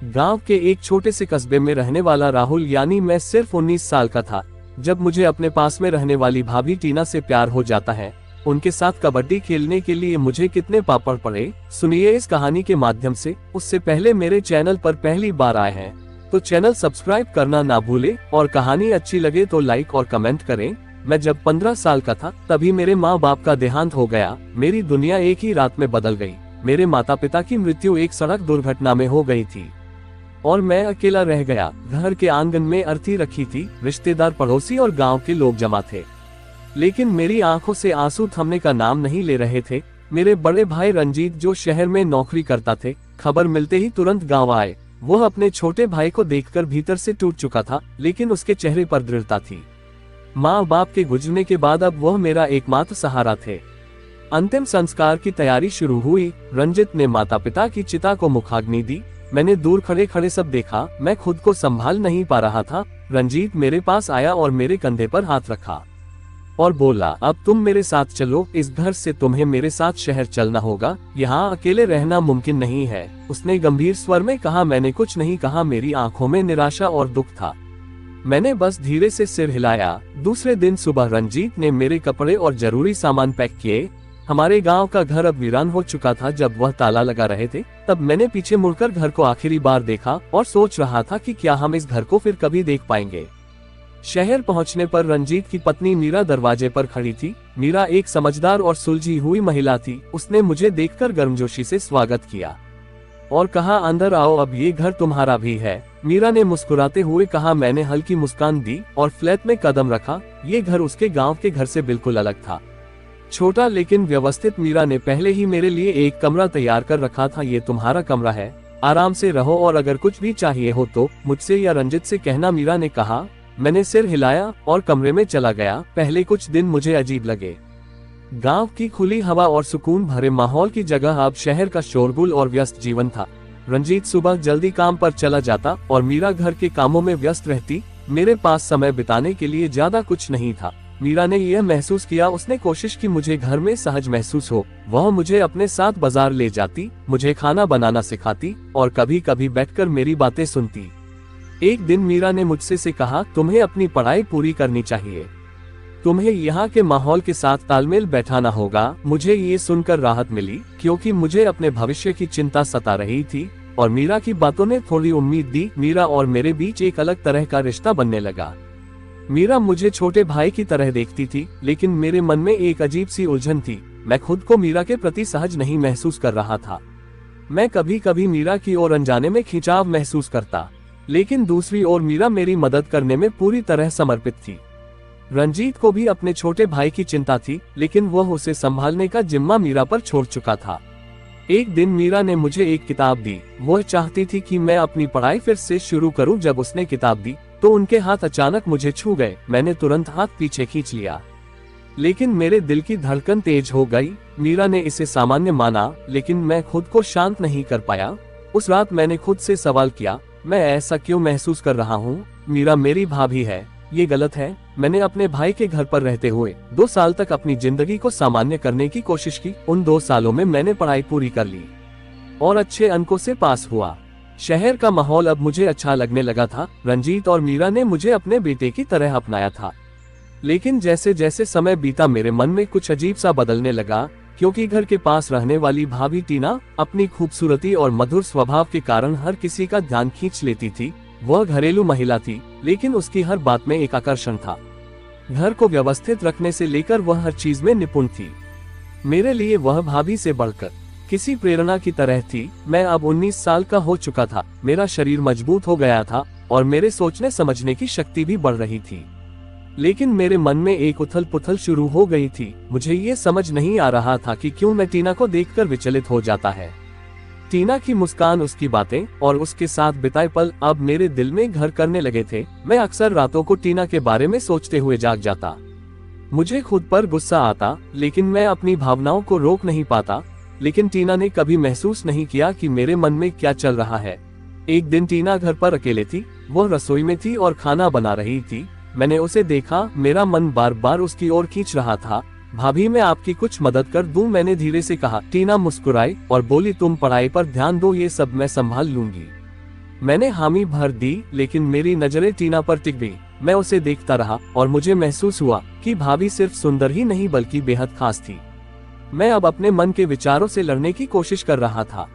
गांव के एक छोटे से कस्बे में रहने वाला राहुल यानी मैं सिर्फ 19 साल का था जब मुझे अपने पास में रहने वाली भाभी टीना से प्यार हो जाता है। उनके साथ कबड्डी खेलने के लिए मुझे कितने पापड़ पड़े, सुनिए इस कहानी के माध्यम से। उससे पहले मेरे चैनल पर पहली बार आए हैं तो चैनल सब्सक्राइब करना ना भूले और कहानी अच्छी लगे तो लाइक और कमेंट करें। मैं जब 15 साल का था तभी मेरे माँ बाप का देहांत हो गया। मेरी दुनिया एक ही रात में बदल गई। मेरे माता पिता की मृत्यु एक सड़क दुर्घटना में हो गई थी और मैं अकेला रह गया। घर के आंगन में अर्थी रखी थी, रिश्तेदार, पड़ोसी और गांव के लोग जमा थे, लेकिन मेरी आंखों से आंसू थमने का नाम नहीं ले रहे थे। मेरे बड़े भाई रंजीत जो शहर में नौकरी करता थे, खबर मिलते ही तुरंत गांव आए। वह अपने छोटे भाई को देखकर भीतर से टूट चुका था, लेकिन उसके चेहरे पर दृढ़ता थी। माँ बाप के गुजरने के बाद अब वह मेरा एकमात्र सहारा थे। अंतिम संस्कार की तैयारी शुरू हुई। रंजित ने माता पिता की चिता को मुखाग्नि दी। मैंने दूर खड़े खड़े सब देखा। मैं खुद को संभाल नहीं पा रहा था। रंजीत मेरे पास आया और मेरे कंधे पर हाथ रखा और बोला, अब तुम मेरे साथ चलो। इस घर से तुम्हें मेरे साथ शहर चलना होगा। यहाँ अकेले रहना मुमकिन नहीं है, उसने गंभीर स्वर में कहा। मैंने कुछ नहीं कहा। मेरी आंखों में निराशा और दुख था। मैंने बस धीरे से सिर हिलाया। दूसरे दिन सुबह रंजीत ने मेरे कपड़े और जरूरी सामान पैक किए। हमारे गांव का घर अब वीरान हो चुका था। जब वह ताला लगा रहे थे तब मैंने पीछे मुड़कर घर को आखिरी बार देखा और सोच रहा था कि क्या हम इस घर को फिर कभी देख पाएंगे। शहर पहुंचने पर रंजीत की पत्नी मीरा दरवाजे पर खड़ी थी। मीरा एक समझदार और सुलझी हुई महिला थी। उसने मुझे देखकर गर्मजोशी से स्वागत किया और कहा, अंदर आओ, अब ये घर तुम्हारा भी है। मीरा ने मुस्कुराते हुए कहा। मैंने हल्की मुस्कान दी और फ्लैट में कदम रखा। ये घर उसके गांव के घर से बिल्कुल अलग था, छोटा लेकिन व्यवस्थित। मीरा ने पहले ही मेरे लिए एक कमरा तैयार कर रखा था। ये तुम्हारा कमरा है, आराम से रहो और अगर कुछ भी चाहिए हो तो मुझसे या रंजित से कहना, मीरा ने कहा। मैंने सिर हिलाया और कमरे में चला गया। पहले कुछ दिन मुझे अजीब लगे। गांव की खुली हवा और सुकून भरे माहौल की जगह अब शहर का शोरगुल और व्यस्त जीवन था। रंजीत सुबह जल्दी काम पर चला जाता और मीरा घर के कामों में व्यस्त रहती। मेरे पास समय बिताने के लिए ज्यादा कुछ नहीं था। मीरा ने यह महसूस किया। उसने कोशिश की मुझे घर में सहज महसूस हो। वह मुझे अपने साथ बाजार ले जाती, मुझे खाना बनाना सिखाती और कभी कभी बैठकर मेरी बातें सुनती। एक दिन मीरा ने मुझसे से कहा, तुम्हें अपनी पढ़ाई पूरी करनी चाहिए। तुम्हें यहाँ के माहौल के साथ तालमेल बैठाना होगा। मुझे ये सुनकर राहत मिली क्योंकि मुझे अपने भविष्य की चिंता सता रही थी और मीरा की बातों ने थोड़ी उम्मीद दी। मीरा और मेरे बीच एक अलग तरह का रिश्ता बनने लगा। मीरा मुझे छोटे भाई की तरह देखती थी, लेकिन मेरे मन में एक अजीब सी उलझन थी। मैं खुद को मीरा के प्रति सहज नहीं महसूस कर रहा था। मैं कभी कभी मीरा की ओर अनजाने में खिंचाव महसूस करता, लेकिन दूसरी ओर मीरा मेरी मदद करने में पूरी तरह समर्पित थी। रंजीत को भी अपने छोटे भाई की चिंता थी, लेकिन वह उसे संभालने का जिम्मा मीरा पर छोड़ चुका था। एक दिन मीरा ने मुझे एक किताब दी। वह चाहती थी कि मैं अपनी पढ़ाई फिर से शुरू करूं। जब उसने किताब दी तो उनके हाथ अचानक मुझे छू गए। मैंने तुरंत हाथ पीछे खींच लिया, लेकिन मेरे दिल की धड़कन तेज हो गई। मीरा ने इसे सामान्य माना, लेकिन मैं खुद को शांत नहीं कर पाया। उस रात मैंने खुद से सवाल किया, मैं ऐसा क्यों महसूस कर रहा हूँ? मीरा मेरी भाभी है, ये गलत है। मैंने अपने भाई के घर पर रहते हुए 2 साल तक अपनी जिंदगी को सामान्य करने की कोशिश की। उन 2 सालों में मैंने पढ़ाई पूरी कर ली और अच्छे अंकों से पास हुआ। शहर का माहौल अब मुझे अच्छा लगने लगा था। रंजीत और मीरा ने मुझे अपने बेटे की तरह अपनाया था, लेकिन जैसे जैसे समय बीता मेरे मन में कुछ अजीब सा बदलने लगा, क्योंकि घर के पास रहने वाली भाभी टीना अपनी खूबसूरती और मधुर स्वभाव के कारण हर किसी का ध्यान खींच लेती थी। वह घरेलू महिला थी, लेकिन उसकी हर बात में एक आकर्षण था। घर को व्यवस्थित रखने से लेकर वह हर चीज में निपुण थी। मेरे लिए वह भाभी से बढ़कर किसी प्रेरणा की तरह थी। मैं अब 19 साल का हो चुका था। मेरा शरीर मजबूत हो गया था और मेरे सोचने समझने की शक्ति भी बढ़ रही थी, लेकिन मेरे मन में एक उथल पुथल शुरू हो गई थी। मुझे ये समझ नहीं आ रहा था कि क्यों मैं टीना को देखकर विचलित हो जाता है। टीना की मुस्कान, उसकी बातें और उसके साथ बिताए पल अब मेरे दिल में घर करने लगे थे। मैं अक्सर रातों को टीना के बारे में सोचते हुए जाग जाता। मुझे खुद पर गुस्सा आता, लेकिन मैं अपनी भावनाओं को रोक नहीं पाता। लेकिन टीना ने कभी महसूस नहीं किया कि मेरे मन में क्या चल रहा है। एक दिन टीना घर पर अकेले थी। वह रसोई में थी और खाना बना रही थी। मैंने उसे देखा। मेरा मन बार बार उसकी ओर खींच रहा था। भाभी, मैं आपकी कुछ मदद कर दूं? मैंने धीरे से कहा। टीना मुस्कुराई और बोली, तुम पढ़ाई पर ध्यान दो, ये सब मैं संभाल लूंगी। मैंने हामी भर दी, लेकिन मेरी नजरें टीना पर टिक गई। मैं उसे देखता रहा और मुझे महसूस हुआ कि भाभी सिर्फ सुंदर ही नहीं बल्कि बेहद खास थी। मैं अब अपने मन के विचारों से लड़ने की कोशिश कर रहा था।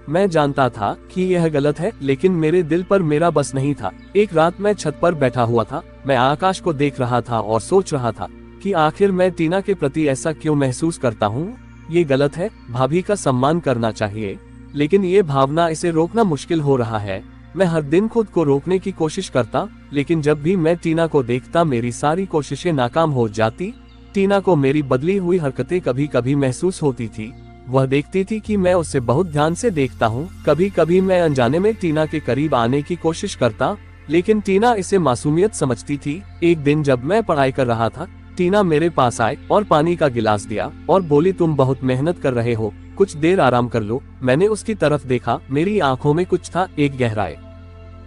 मैं जानता था कि यह गलत है, लेकिन मेरे दिल पर मेरा बस नहीं था। एक रात मैं छत पर बैठा हुआ था। मैं आकाश को देख रहा था और सोच रहा था कि आखिर मैं टीना के प्रति ऐसा क्यों महसूस करता हूँ। ये गलत है, भाभी का सम्मान करना चाहिए, लेकिन ये भावना इसे रोकना मुश्किल हो रहा है। मैं हर दिन खुद को रोकने की कोशिश करता, लेकिन जब भी मैं टीना को देखता मेरी सारी कोशिशें नाकाम हो जाती। टीना को मेरी बदली हुई हरकतें कभी कभी महसूस होती थी। वह देखती थी कि मैं उसे बहुत ध्यान से देखता हूँ। कभी कभी मैं अनजाने में टीना के करीब आने की कोशिश करता, लेकिन टीना इसे मासूमियत समझती थी। एक दिन जब मैं पढ़ाई कर रहा था, टीना मेरे पास आए और पानी का गिलास दिया और बोली, तुम बहुत मेहनत कर रहे हो, कुछ देर आराम कर लो। मैंने उसकी तरफ देखा। मेरी आंखों में कुछ था, एक गहराई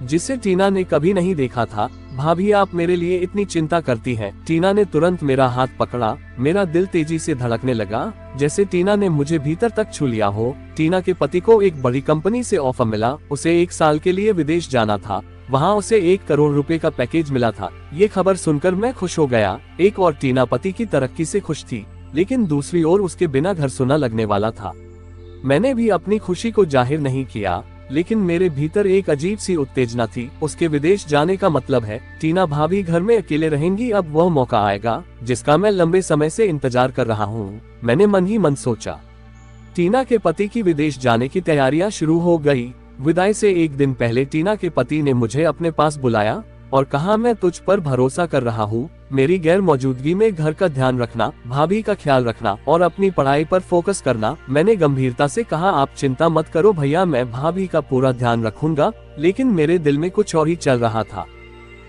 जिसे टीना ने कभी नहीं देखा था। भाभी, आप मेरे लिए इतनी चिंता करती हैं। टीना ने तुरंत मेरा हाथ पकड़ा। मेरा दिल तेजी से धड़कने लगा, जैसे टीना ने मुझे भीतर तक छू लिया हो। टीना के पति को एक बड़ी कंपनी से ऑफर मिला। उसे 1 साल के लिए विदेश जाना था। वहाँ उसे 1 करोड़ रुपए का पैकेज मिला था। ये खबर सुनकर मैं खुश हो गया। एक और टीना पति की तरक्की से खुश थी, लेकिन दूसरी ओर उसके बिना घर सुना लगने वाला था। मैंने भी अपनी खुशी को जाहिर नहीं किया, लेकिन मेरे भीतर एक अजीब सी उत्तेजना थी। उसके विदेश जाने का मतलब है टीना भाभी घर में अकेले रहेंगी। अब वह मौका आएगा जिसका मैं लंबे समय से इंतजार कर रहा हूँ, मैंने मन ही मन सोचा। टीना के पति की विदेश जाने की तैयारियां शुरू हो गई। विदाई से एक दिन पहले टीना के पति ने मुझे अपने पास बुलाया और कहा, मैं तुझ पर भरोसा कर रहा हूँ। मेरी गैर मौजूदगी में घर का ध्यान रखना, भाभी का ख्याल रखना और अपनी पढ़ाई पर फोकस करना। मैंने गंभीरता से कहा, आप चिंता मत करो भैया, मैं भाभी का पूरा ध्यान रखूंगा। लेकिन मेरे दिल में कुछ और ही चल रहा था।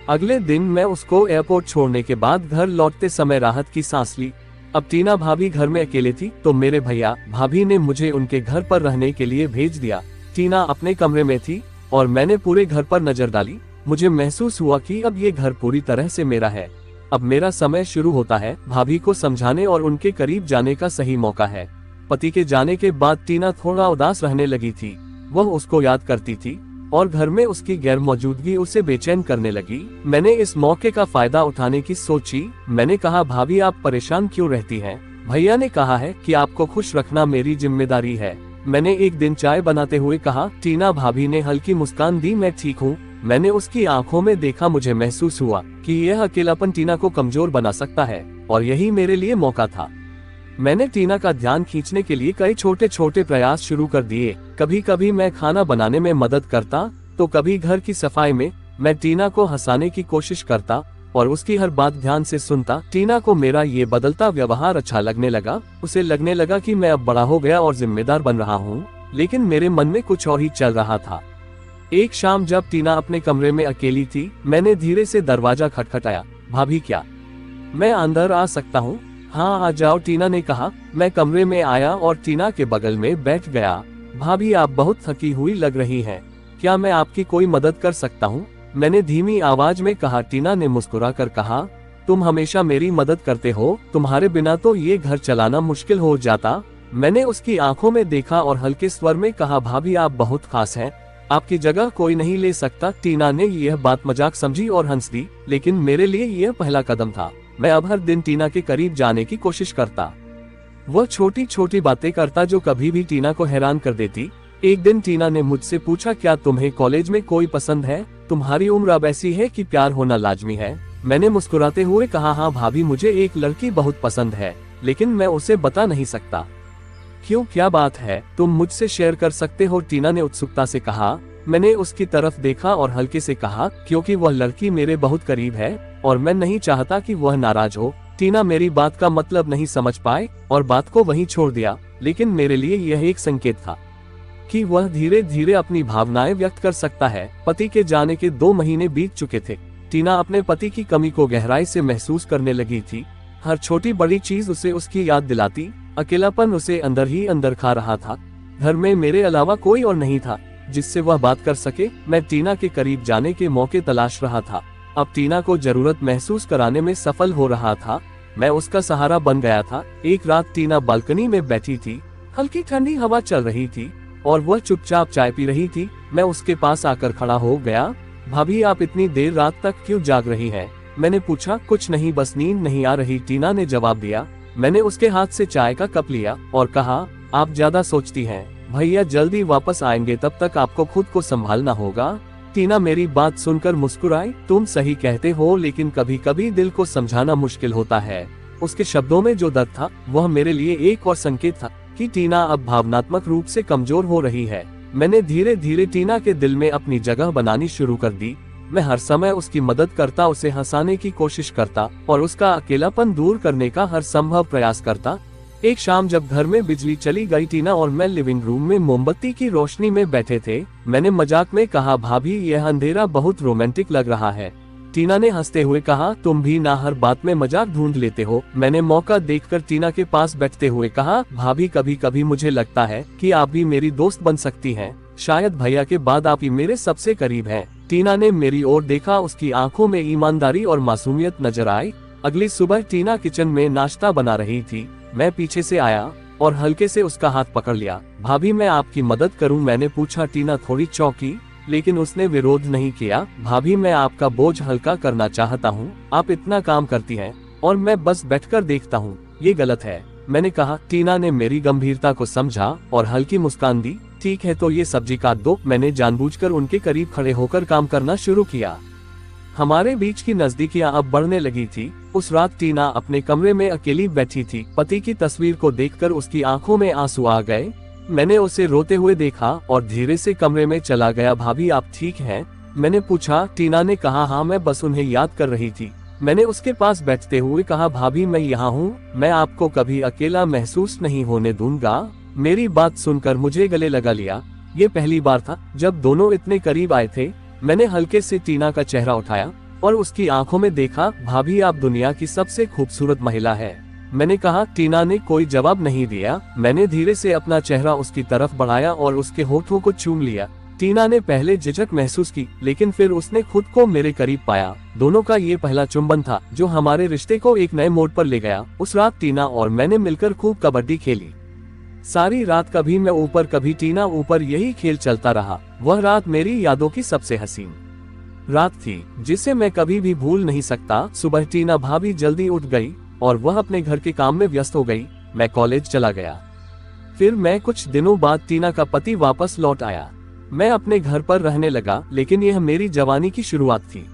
अगले दिन मैं उसको एयरपोर्ट छोड़ने के बाद घर लौटते समय राहत की सांस ली। अब टीना भाभी घर में अकेले थी, तो मेरे भैया भाभी ने मुझे उनके घर पर रहने के लिए भेज दिया। टीना अपने कमरे में थी और मैंने पूरे घर पर नजर डाली। मुझे महसूस हुआ कि अब ये घर पूरी तरह से मेरा है। अब मेरा समय शुरू होता है। भाभी को समझाने और उनके करीब जाने का सही मौका है। पति के जाने के बाद टीना थोड़ा उदास रहने लगी थी। वह उसको याद करती थी और घर में उसकी गैर मौजूदगी उसे बेचैन करने लगी। मैंने इस मौके का फायदा उठाने की सोची। मैंने कहा, भाभी आप परेशान क्यों रहती हैं? भैया ने कहा है कि आपको खुश रखना मेरी जिम्मेदारी है। मैंने एक दिन चाय बनाते हुए कहा। टीना भाभी ने हल्की मुस्कान दी, मैं ठीक हूँ। मैंने उसकी आंखों में देखा। मुझे महसूस हुआ कि यह अकेलापन टीना को कमजोर बना सकता है और यही मेरे लिए मौका था। मैंने टीना का ध्यान खींचने के लिए कई छोटे छोटे प्रयास शुरू कर दिए। कभी कभी मैं खाना बनाने में मदद करता, तो कभी घर की सफाई में। मैं टीना को हंसाने की कोशिश करता और उसकी हर बात ध्यान से सुनता। टीना को मेरा ये बदलता व्यवहार अच्छा लगने लगा। उसे लगने लगा कि मैं अब बड़ा हो गया और जिम्मेदार बन रहा हूँ, लेकिन मेरे मन में कुछ और ही चल रहा था। एक शाम जब टीना अपने कमरे में अकेली थी, मैंने धीरे से दरवाजा खटखटाया। भाभी, क्या मैं अंदर आ सकता हूँ? हाँ आ जाओ, टीना ने कहा। मैं कमरे में आया और टीना के बगल में बैठ गया। भाभी, आप बहुत थकी हुई लग रही हैं। क्या मैं आपकी कोई मदद कर सकता हूँ? मैंने धीमी आवाज में कहा। टीना ने मुस्कुरा कर कहा, तुम हमेशा मेरी मदद करते हो, तुम्हारे बिना तो ये घर चलाना मुश्किल हो जाता। मैंने उसकी आंखों में देखा और हल्के स्वर में कहा, भाभी आप बहुत खास हैं, आपकी जगह कोई नहीं ले सकता। टीना ने यह बात मजाक समझी और हंस दी, लेकिन मेरे लिए यह पहला कदम था। मैं अब हर दिन टीना के करीब जाने की कोशिश करता। वह छोटी छोटी बातें करता जो कभी भी टीना को हैरान कर देती। एक दिन टीना ने मुझसे पूछा, क्या तुम्हें कॉलेज में कोई पसंद है? तुम्हारी उम्र अब ऐसी है कि प्यार होना लाजमी है। मैंने मुस्कुराते हुए कहा, हाँ भाभी, मुझे एक लड़की बहुत पसंद है, लेकिन मैं उसे बता नहीं सकता। क्यों, क्या बात है? तुम मुझसे शेयर कर सकते हो, टीना ने उत्सुकता से कहा। मैंने उसकी तरफ देखा और हल्के से कहा, क्योंकि वह लड़की मेरे बहुत करीब है और मैं नहीं चाहता कि वह नाराज हो। टीना मेरी बात का मतलब नहीं समझ पाए और बात को वहीं छोड़ दिया, लेकिन मेरे लिए यह एक संकेत था कि वह धीरे धीरे अपनी भावनाएं व्यक्त कर सकता है। पति के जाने के 2 महीने बीत चुके थे। टीना अपने पति की कमी को गहराई से महसूस करने लगी थी। हर छोटी बड़ी चीज उसे उसकी याद दिलाती। अकेलापन उसे अंदर ही अंदर खा रहा था। घर में मेरे अलावा कोई और नहीं था जिससे वह बात कर सके। मैं टीना के करीब जाने के मौके तलाश रहा था। अब टीना को जरूरत महसूस कराने में सफल हो रहा था। मैं उसका सहारा बन गया था। एक रात टीना बालकनी में बैठी थी। हल्की ठंडी हवा चल रही थी और वह चुपचाप चाय पी रही थी। मैं उसके पास आकर खड़ा हो गया। भाभी आप इतनी देर रात तक क्यों जाग रही हैं? मैंने पूछा। कुछ नहीं, बस नींद नहीं आ रही, टीना ने जवाब दिया। मैंने उसके हाथ से चाय का कप लिया और कहा, आप ज्यादा सोचती हैं, भैया जल्दी वापस आएंगे, तब तक आपको खुद को संभालना होगा। टीना मेरी बात सुनकर मुस्कुराई। तुम सही कहते हो, लेकिन कभी कभी दिल को समझाना मुश्किल होता है। उसके शब्दों में जो दर्द था वह मेरे लिए एक और संकेत था कि टीना अब भावनात्मक रूप से कमजोर हो रही है। मैंने धीरे धीरे टीना के दिल में अपनी जगह बनानी शुरू कर दी। मैं हर समय उसकी मदद करता, उसे हंसाने की कोशिश करता और उसका अकेलापन दूर करने का हर संभव प्रयास करता। एक शाम जब घर में बिजली चली गई, टीना और मैं लिविंग रूम में मोमबत्ती की रोशनी में बैठे थे। मैंने मजाक में कहा, भाभी यह अंधेरा बहुत रोमांटिक लग रहा है। टीना ने हंसते हुए कहा, तुम भी ना हर बात में मजाक ढूंढ लेते हो। मैंने मौका देखकर टीना के पास बैठते हुए कहा, भाभी कभी कभी मुझे लगता है कि आप भी मेरी दोस्त बन सकती हैं। शायद भैया के बाद आप ही मेरे सबसे करीब हैं। टीना ने मेरी ओर देखा, उसकी आंखों में ईमानदारी और मासूमियत नजर आई। अगली सुबह टीना किचन में नाश्ता बना रही थी। मैं पीछे से आया और हल्के से उसका हाथ पकड़ लिया। भाभी मैं आपकी मदद करूं? मैंने पूछा। टीना थोड़ी चौंकी, लेकिन उसने विरोध नहीं किया। भाभी मैं आपका बोझ हल्का करना चाहता हूं। आप इतना काम करती हैं और मैं बस बैठकर देखता हूं, ये गलत है, मैंने कहा। टीना ने मेरी गंभीरता को समझा और हल्की मुस्कान दी। ठीक है तो ये सब्जी काट दो। मैंने जानबूझकर उनके करीब खड़े होकर काम करना शुरू किया। हमारे बीच की नजदीकियां अब बढ़ने लगी थी। उस रात टीना अपने कमरे में अकेली बैठी थी। पति की तस्वीर को देखकर उसकी आंखों में आंसू आ गए। मैंने उसे रोते हुए देखा और धीरे से कमरे में चला गया। भाभी आप ठीक हैं? मैंने पूछा। टीना ने कहा, हाँ मैं बस उन्हें याद कर रही थी। मैंने उसके पास बैठते हुए कहा, भाभी मैं यहाँ हूँ, मैं आपको कभी अकेला महसूस नहीं होने दूंगा। मेरी बात सुनकर मुझे गले लगा लिया। ये पहली बार था जब दोनों इतने करीब आए थे। मैंने हल्के से टीना का चेहरा उठाया और उसकी आंखों में देखा। भाभी आप दुनिया की सबसे खूबसूरत महिला है, मैंने कहा। टीना ने कोई जवाब नहीं दिया। मैंने धीरे से अपना चेहरा उसकी तरफ बढ़ाया और उसके होठों को चूम लिया। टीना ने पहले झिझक महसूस की, लेकिन फिर उसने खुद को मेरे करीब पाया। दोनों का ये पहला चुंबन था जो हमारे रिश्ते को एक नए मोड़ पर ले गया। उस रात टीना और मैंने मिलकर खूब कबड्डी खेली। सारी रात कभी मैं ऊपर कभी टीना ऊपर, यही खेल चलता रहा। वह रात मेरी यादों की सबसे हसीन रात थी, जिसे मैं कभी भी भूल नहीं सकता। सुबह टीना भाभी जल्दी उठ गई और वह अपने घर के काम में व्यस्त हो गई। मैं कॉलेज चला गया। फिर मैं कुछ दिनों बाद टीना का पति वापस लौट आया। मैं अपने घर पर रहने लगा, लेकिन यह मेरी जवानी की शुरुआत थी।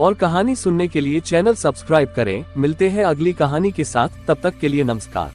और कहानी सुनने के लिए चैनल सब्सक्राइब करें। मिलते हैं अगली कहानी के साथ, तब तक के लिए नमस्कार।